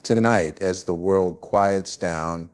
Tonight, as the world quiets down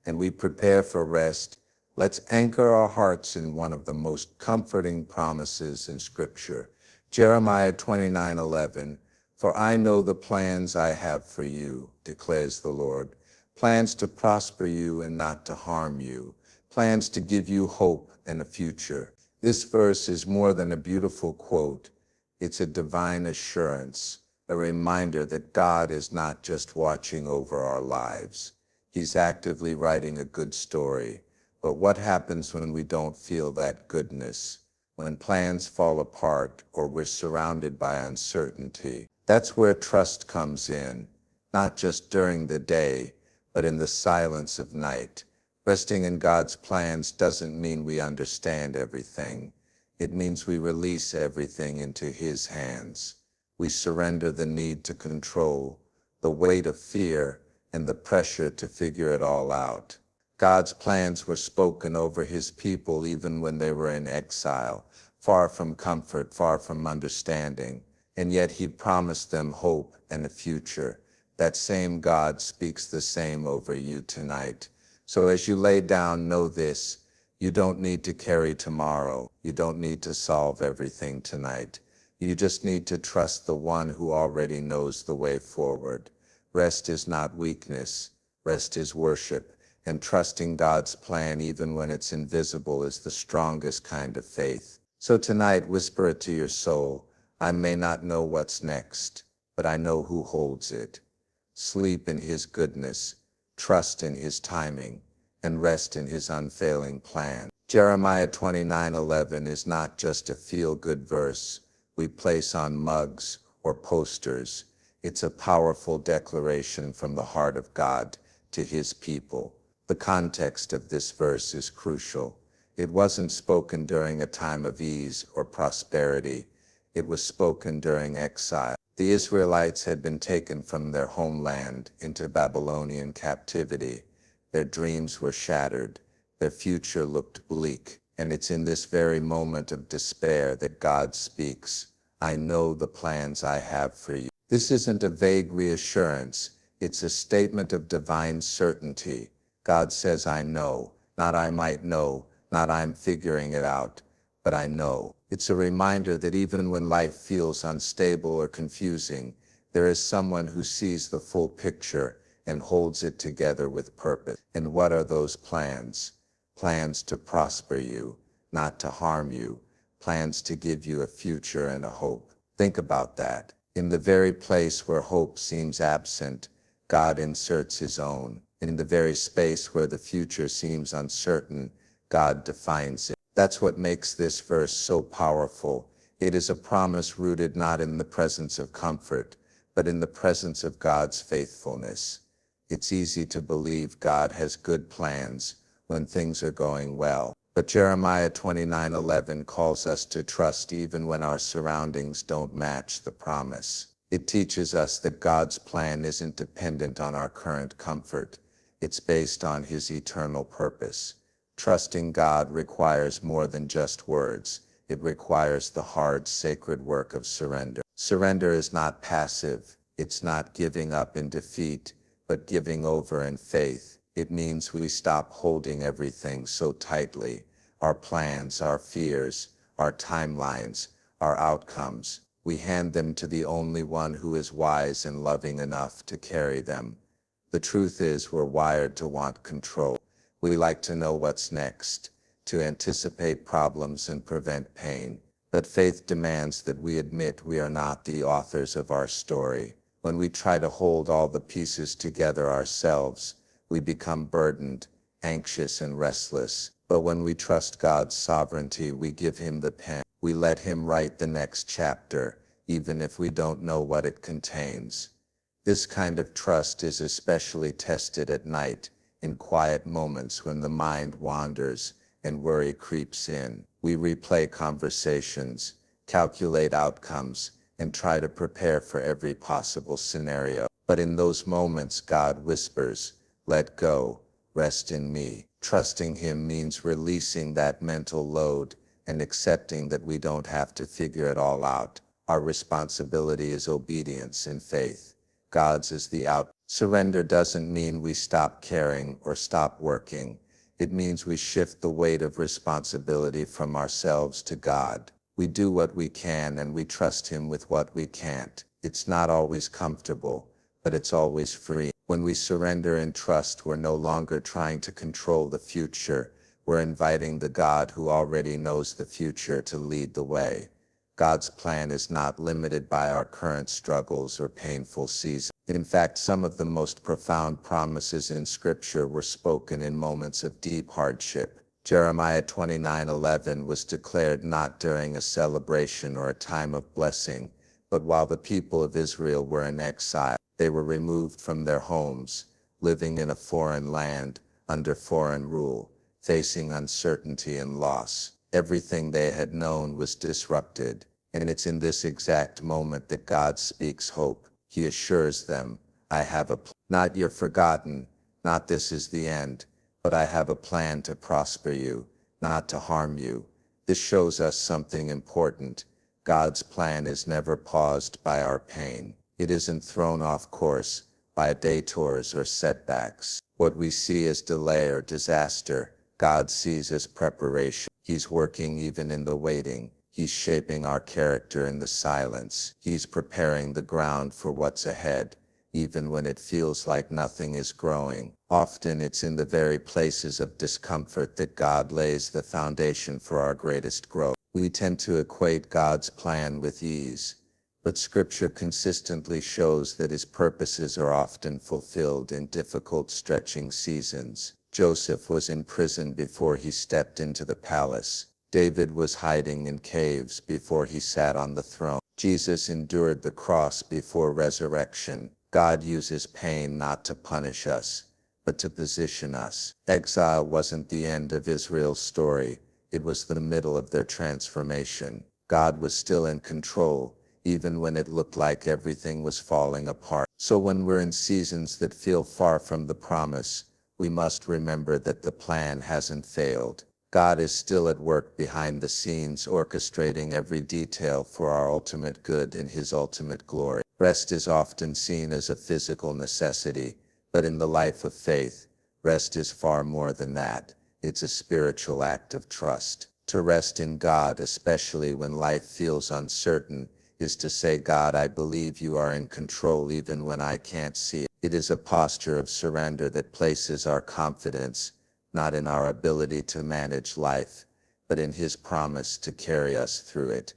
and we prepare for rest, let's anchor our hearts in one of the most comforting promises in Scripture. Jeremiah 29:11. For I know the plans I have for you, declares the Lord, plans to prosper you and not to harm you, plans to give you hope and a future. This verse is more than a beautiful quote. It's a divine assurance, a reminder that God is not just watching over our lives. He's actively writing a good story. But what happens when we don't feel that goodness? When plans fall apart or we're surrounded by uncertainty? That's where trust comes in, not just during the day, but in the silence of night. Resting in God's plans doesn't mean we understand everything. It means we release everything into His hands. We surrender the need to control, the weight of fear, and the pressure to figure it all out. God's plans were spoken over His people even when they were in exile, far from comfort, far from understanding, and yet He promised them hope and a future. That same God speaks the same over you tonight. So as you lay down, know this: you don't need to carry tomorrow. You don't need to solve everything tonight. You just need to trust the one who already knows the way forward. Rest is not weakness. Rest is worship. And trusting God's plan even when it's invisible is the strongest kind of faith. So tonight, whisper it to your soul: I may not know what's next, but I know who holds it. Sleep in His goodness, trust in His timing, and rest in His unfailing plan. Jeremiah 29:11 is not just a feel-good verse we place on mugs or posters. It's a powerful declaration from the heart of God to His people. The context of this verse is crucial. It wasn't spoken during a time of ease or prosperity. It was spoken during exile. The Israelites had been taken from their homeland into Babylonian captivity. Their dreams were shattered. Their future looked bleak. And it's in this very moment of despair that God speaks. I know the plans I have for you. This isn't a vague reassurance. It's a statement of divine certainty. God says, I know, not I might know, not I'm figuring it out, but I know. It's a reminder that even when life feels unstable or confusing, there is someone who sees the full picture and holds it together with purpose. And what are those plans? Plans to prosper you, not to harm you. Plans to give you a future and a hope. Think about that. In the very place where hope seems absent, God inserts His own. In the very space where the future seems uncertain, God defines it. That's what makes this verse so powerful. It is a promise rooted not in the presence of comfort, but in the presence of God's faithfulness. It's easy to believe God has good plans when things are going well. But Jeremiah 29:11 calls us to trust even when our surroundings don't match the promise. It teaches us that God's plan isn't dependent on our current comfort. It's based on His eternal purpose. Trusting God requires more than just words. It requires the hard, sacred work of surrender. Surrender is not passive. It's not giving up in defeat, but giving over in faith. It means we stop holding everything so tightly. Our plans, our fears, our timelines, our outcomes. We hand them to the only one who is wise and loving enough to carry them. The truth is, we're wired to want control. We like to know what's next, to anticipate problems and prevent pain. But faith demands that we admit we are not the authors of our story. When we try to hold all the pieces together ourselves, we become burdened, anxious, and restless. But when we trust God's sovereignty, we give Him the pen. We let Him write the next chapter, even if we don't know what it contains. This kind of trust is especially tested at night, in quiet moments when the mind wanders and worry creeps in. We replay conversations, calculate outcomes, and try to prepare for every possible scenario. But in those moments, God whispers, let go, rest in me. Trusting Him means releasing that mental load and accepting that we don't have to figure it all out. Our responsibility is obedience and faith. God's is the out. Surrender doesn't mean we stop caring or stop working. It means we shift the weight of responsibility from ourselves to God. We do what we can and we trust Him with what we can't. It's not always comfortable, but it's always free. When we surrender and trust, we're no longer trying to control the future. We're inviting the God who already knows the future to lead the way. God's plan is not limited by our current struggles or painful seasons. In fact, some of the most profound promises in Scripture were spoken in moments of deep hardship. Jeremiah 29:11 was declared not during a celebration or a time of blessing, but while the people of Israel were in exile. They were removed from their homes, living in a foreign land, under foreign rule, facing uncertainty and loss. Everything they had known was disrupted, and it's in this exact moment that God speaks hope. He assures them, I have a plan. Not you're forgotten, not this is the end, but I have a plan to prosper you, not to harm you. This shows us something important. God's plan is never paused by our pain. It isn't thrown off course by detours or setbacks. What we see as delay or disaster, God sees as preparation. He's working even in the waiting. He's shaping our character in the silence. He's preparing the ground for what's ahead, even when it feels like nothing is growing. Often it's in the very places of discomfort that God lays the foundation for our greatest growth. We tend to equate God's plan with ease, but Scripture consistently shows that His purposes are often fulfilled in difficult, stretching seasons. Joseph was in prison before he stepped into the palace. David was hiding in caves before he sat on the throne. Jesus endured the cross before resurrection. God uses pain not to punish us, but to position us. Exile wasn't the end of Israel's story. It was the middle of their transformation. God was still in control, even when it looked like everything was falling apart. So when we're in seasons that feel far from the promise, we must remember that the plan hasn't failed. God is still at work behind the scenes, orchestrating every detail for our ultimate good and His ultimate glory. Rest is often seen as a physical necessity, but in the life of faith, rest is far more than that. It's a spiritual act of trust. To rest in God, especially when life feels uncertain, is to say, God, I believe you are in control even when I can't see it. It is a posture of surrender that places our confidence not in our ability to manage life, but in His promise to carry us through it.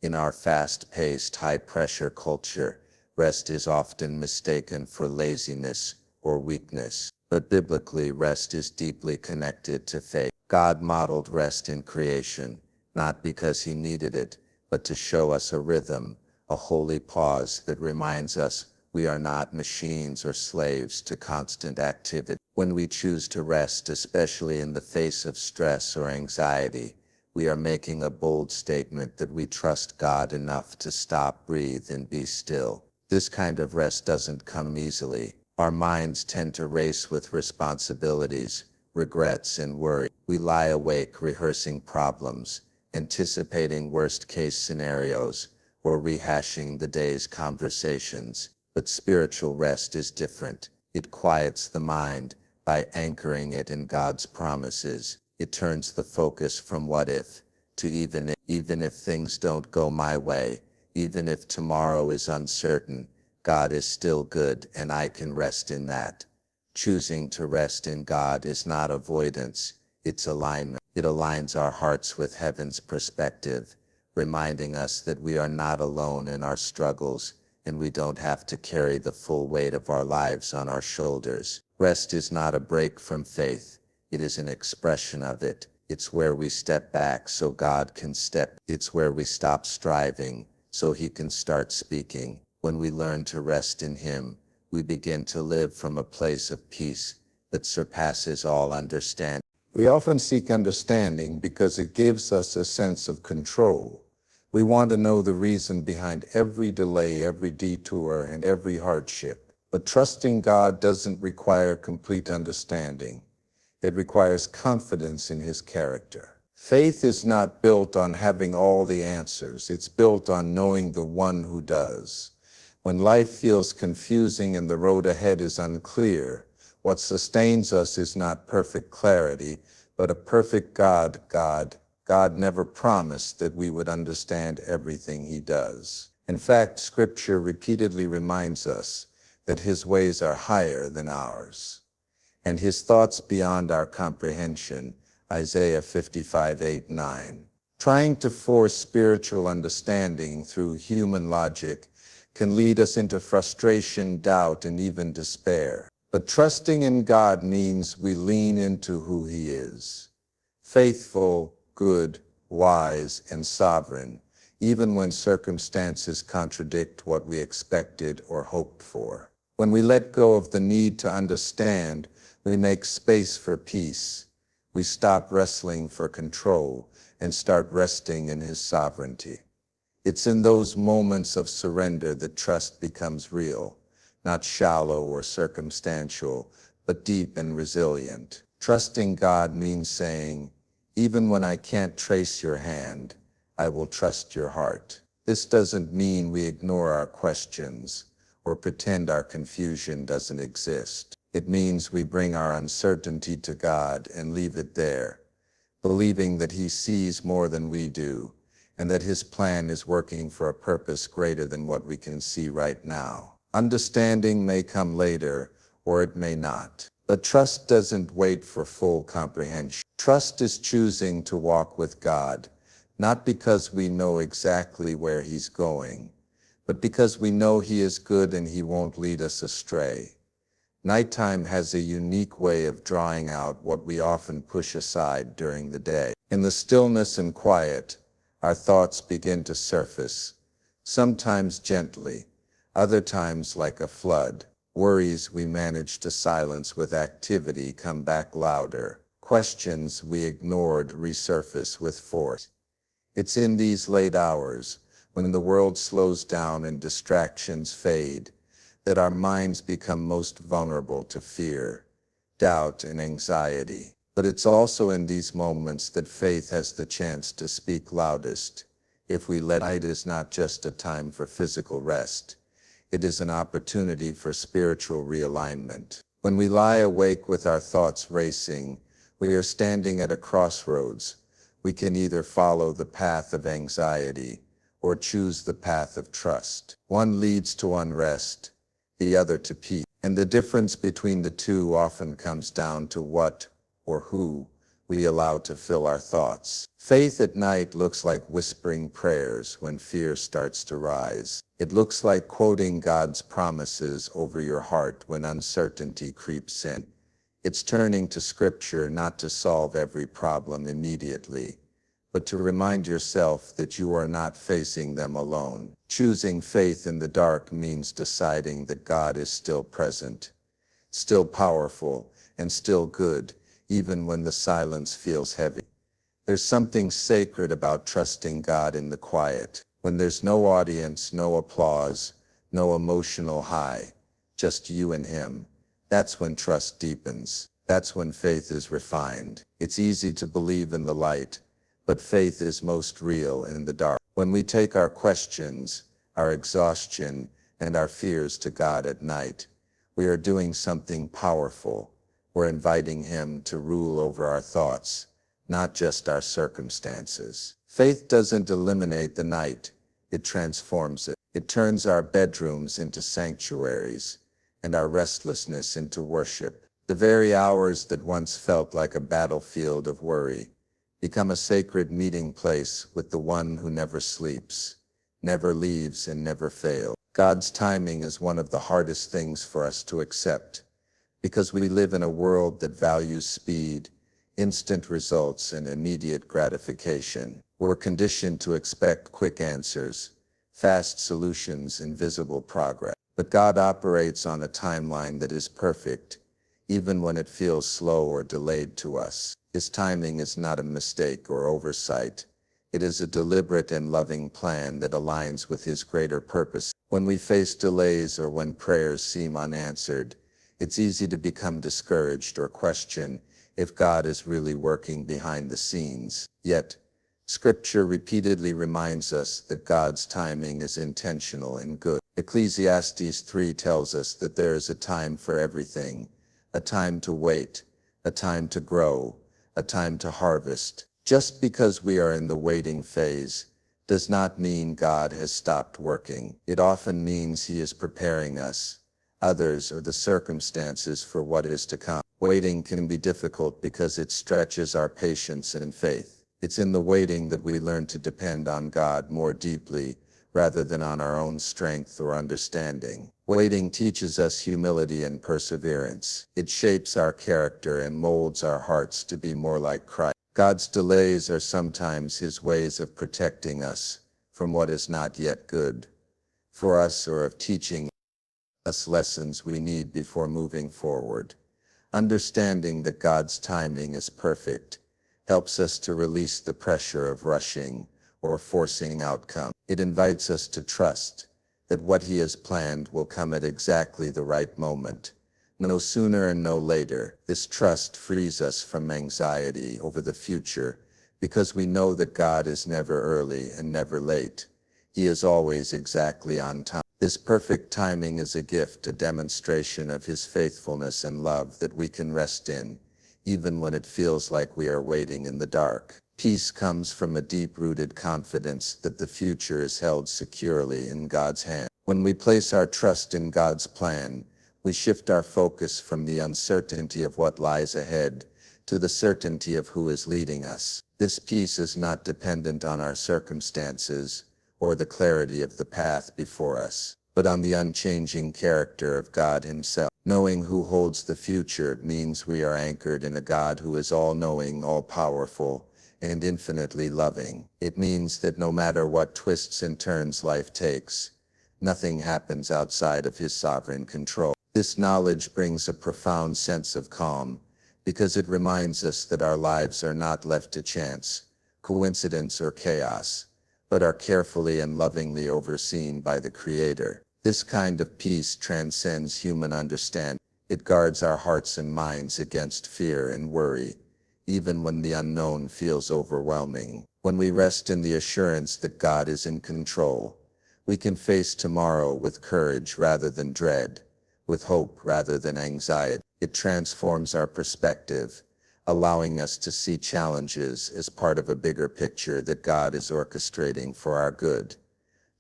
In our fast-paced, high-pressure culture, rest is often mistaken for laziness or weakness, but biblically, rest is deeply connected to faith. God modeled rest in creation, not because He needed it, but to show us a rhythm, a holy pause that reminds us we are not machines or slaves to constant activity. When we choose to rest, especially in the face of stress or anxiety, we are making a bold statement that we trust God enough to stop, breathe, and be still. This kind of rest doesn't come easily. Our minds tend to race with responsibilities, regrets, and worry. We lie awake rehearsing problems, anticipating worst-case scenarios, or rehashing the day's conversations. But spiritual rest is different. It quiets the mind by anchoring it in God's promises. It turns the focus from what if to even if things don't go my way, even if tomorrow is uncertain, God is still good and I can rest in that. Choosing to rest in God is not avoidance, it's alignment. It aligns our hearts with heaven's perspective, reminding us that we are not alone in our struggles, and we don't have to carry the full weight of our lives on our shoulders. Rest is not a break from faith, it is an expression of it. It's where we step back so God can step. It's where we stop striving so He can start speaking. When we learn to rest in Him, we begin to live from a place of peace that surpasses all understanding. We often seek understanding because it gives us a sense of control. We want to know the reason behind every delay, every detour, and every hardship. But trusting God doesn't require complete understanding. It requires confidence in His character. Faith is not built on having all the answers. It's built on knowing the one who does. When life feels confusing and the road ahead is unclear, what sustains us is not perfect clarity, but a perfect God. God never promised that we would understand everything he does. In fact, Scripture repeatedly reminds us that his ways are higher than ours, and his thoughts beyond our comprehension. Isaiah 55:8-9. Trying to force spiritual understanding through human logic can lead us into frustration, doubt, and even despair. But trusting in God means we lean into who he is: faithful, good, wise, and sovereign, even when circumstances contradict what we expected or hoped for. When we let go of the need to understand, we make space for peace. We stop wrestling for control and start resting in his sovereignty. It's in those moments of surrender that trust becomes real, not shallow or circumstantial, but deep and resilient. Trusting God means saying, even when I can't trace your hand, I will trust your heart. This doesn't mean we ignore our questions or pretend our confusion doesn't exist. It means we bring our uncertainty to God and leave it there, believing that he sees more than we do, and that his plan is working for a purpose greater than what we can see right now. Understanding may come later, or it may not. But trust doesn't wait for full comprehension. Trust is choosing to walk with God, not because we know exactly where he's going, but because we know he is good and he won't lead us astray. Nighttime has a unique way of drawing out what we often push aside during the day. In the stillness and quiet, our thoughts begin to surface, sometimes gently, other times like a flood. Worries we manage to silence with activity come back louder. Questions we ignored resurface with force. It's in these late hours, when the world slows down and distractions fade, that our minds become most vulnerable to fear, doubt, and anxiety. But it's also in these moments that faith has the chance to speak loudest. If we let it, is not just a time for physical rest. It is an opportunity for spiritual realignment. When we lie awake with our thoughts racing, we are standing at a crossroads. We can either follow the path of anxiety or choose the path of trust. One leads to unrest, the other to peace. And the difference between the two often comes down to what or who we allow to fill our thoughts. Faith at night looks like whispering prayers when fear starts to rise. It looks like quoting God's promises over your heart when uncertainty creeps in. It's turning to Scripture not to solve every problem immediately, but to remind yourself that you are not facing them alone. Choosing faith in the dark means deciding that God is still present, still powerful, and still good, even when the silence feels heavy. There's something sacred about trusting God in the quiet, when there's no audience, no applause, no emotional high, just you and him. That's when trust deepens. That's when faith is refined. It's easy to believe in the light, but faith is most real in the dark. When we take our questions, our exhaustion, and our fears to God at night, we are doing something powerful. We're inviting him to rule over our thoughts, not just our circumstances. Faith doesn't eliminate the night, it transforms it. It turns our bedrooms into sanctuaries, and our restlessness into worship. The very hours that once felt like a battlefield of worry become a sacred meeting place with the one who never sleeps, never leaves, and never fails. God's timing is one of the hardest things for us to accept, because we live in a world that values speed, instant results, and immediate gratification. We're conditioned to expect quick answers, fast solutions, and visible progress. But God operates on a timeline that is perfect, even when it feels slow or delayed to us. His timing is not a mistake or oversight. It is a deliberate and loving plan that aligns with his greater purpose. When we face delays or when prayers seem unanswered, it's easy to become discouraged or question if God is really working behind the scenes. Yet, Scripture repeatedly reminds us that God's timing is intentional and good. Ecclesiastes 3 tells us that there is a time for everything, a time to wait, a time to grow, a time to harvest. Just because we are in the waiting phase does not mean God has stopped working. It often means He is preparing us, others, or the circumstances for what is to come. Waiting can be difficult because it stretches our patience and faith. It's in the waiting that we learn to depend on God more deeply, rather than on our own strength or understanding. Waiting teaches us humility and perseverance. It shapes our character and molds our hearts to be more like Christ. God's delays are sometimes His ways of protecting us from what is not yet good for us, or of teaching us lessons we need before moving forward. Understanding that God's timing is perfect helps us to release the pressure of rushing or forcing outcome. It invites us to trust that what He has planned will come at exactly the right moment, no sooner and no later. This trust frees us from anxiety over the future, because we know that God is never early and never late. He is always exactly on time. This perfect timing is a gift, a demonstration of His faithfulness and love that we can rest in, even when it feels like we are waiting in the dark. Peace comes from a deep-rooted confidence that the future is held securely in God's hand. When we place our trust in God's plan, we shift our focus from the uncertainty of what lies ahead to the certainty of who is leading us. This peace is not dependent on our circumstances or the clarity of the path before us, but on the unchanging character of God Himself. Knowing who holds the future means we are anchored in a God who is all-knowing, all-powerful, and infinitely loving. It means that no matter what twists and turns life takes, nothing happens outside of His sovereign control. This knowledge brings a profound sense of calm, because it reminds us that our lives are not left to chance, coincidence, or chaos, but are carefully and lovingly overseen by the Creator. This kind of peace transcends human understanding. It guards our hearts and minds against fear and worry, even when the unknown feels overwhelming. When we rest in the assurance that God is in control, we can face tomorrow with courage rather than dread, with hope rather than anxiety. It transforms our perspective, allowing us to see challenges as part of a bigger picture that God is orchestrating for our good.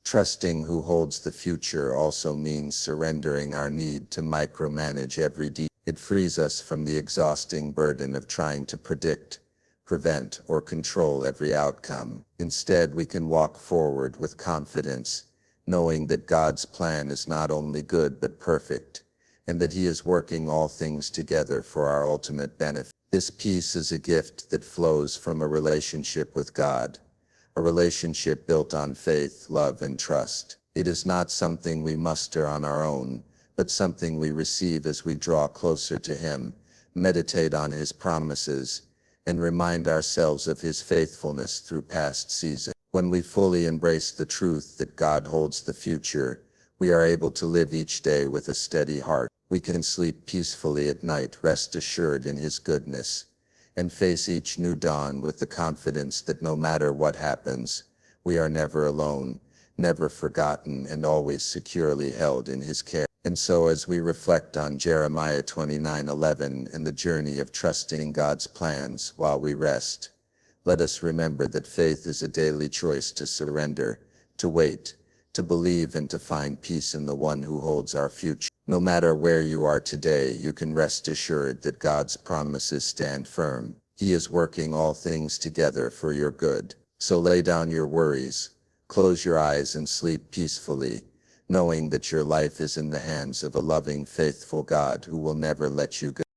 Trusting who holds the future also means surrendering our need to micromanage every detail. It frees us from the exhausting burden of trying to predict, prevent, or control every outcome. Instead, we can walk forward with confidence, knowing that God's plan is not only good but perfect, and that He is working all things together for our ultimate benefit. This peace is a gift that flows from a relationship with God, a relationship built on faith, love, and trust. It is not something we muster on our own, but something we receive as we draw closer to Him, meditate on His promises, and remind ourselves of His faithfulness through past seasons. When we fully embrace the truth that God holds the future, we are able to live each day with a steady heart. We can sleep peacefully at night, rest assured in His goodness, and face each new dawn with the confidence that no matter what happens, we are never alone, never forgotten, and always securely held in His care. And so, as we reflect on Jeremiah 29:11 and the journey of trusting God's plans while we rest, let us remember that faith is a daily choice to surrender, to wait, to believe, and to find peace in the One who holds our future. No matter where you are today, you can rest assured that God's promises stand firm. He is working all things together for your good. So lay down your worries, close your eyes, and sleep peacefully, knowing that your life is in the hands of a loving, faithful God who will never let you go.